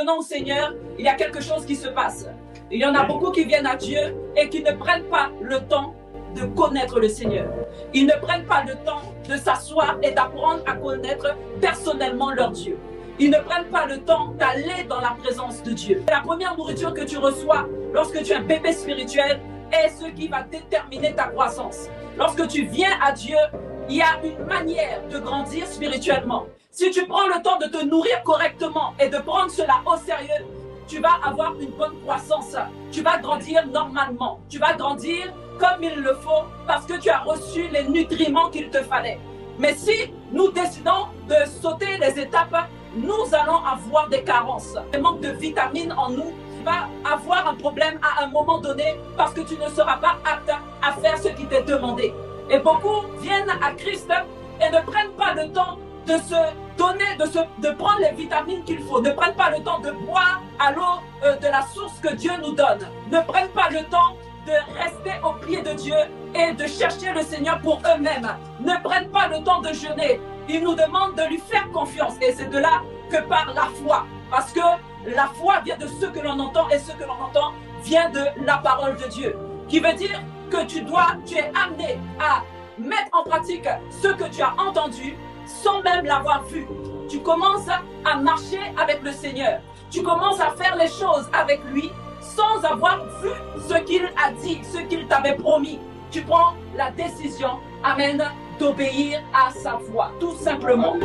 venons au Seigneur, il y a quelque chose qui se passe. Il y en a beaucoup qui viennent à Dieu et qui ne prennent pas le temps de connaître le Seigneur. Ils ne prennent pas le temps de s'asseoir et d'apprendre à connaître personnellement leur Dieu. Ils ne prennent pas le temps d'aller dans la présence de Dieu. La première nourriture que tu reçois lorsque tu es un bébé spirituel est ce qui va déterminer ta croissance. Lorsque tu viens à Dieu, il y a une manière de grandir spirituellement. Si tu prends le temps de te nourrir correctement et de prendre cela au sérieux, tu vas avoir une bonne croissance. Tu vas grandir normalement. Tu vas grandir comme il le faut parce que tu as reçu les nutriments qu'il te fallait. Mais si nous décidons de sauter les étapes, nous allons avoir des carences. Un manque de vitamines en nous va avoir un problème à un moment donné parce que tu ne seras pas apte à faire ce qui t'est demandé. Et beaucoup viennent à Christ et ne prennent pas le temps de se donner, de prendre les vitamines qu'il faut. Ne prennent pas le temps de boire à l'eau de la source que Dieu nous donne. Ne prennent pas le temps de rester au pied de Dieu et de chercher le Seigneur pour eux-mêmes. Ne prennent pas le temps de jeûner. Ils nous demandent de lui faire confiance. Et c'est de là que part la foi. Parce que la foi vient de ce que l'on entend et ce que l'on entend vient de la parole de Dieu. Qui veut dire que tu es amené à mettre en pratique ce que tu as entendu sans même l'avoir vu. Tu commences à marcher avec le Seigneur. Tu commences à faire les choses avec lui sans avoir vu ce qu'il a dit, ce qu'il t'avait promis. Tu prends la décision, amen, d'obéir à sa voix, tout simplement.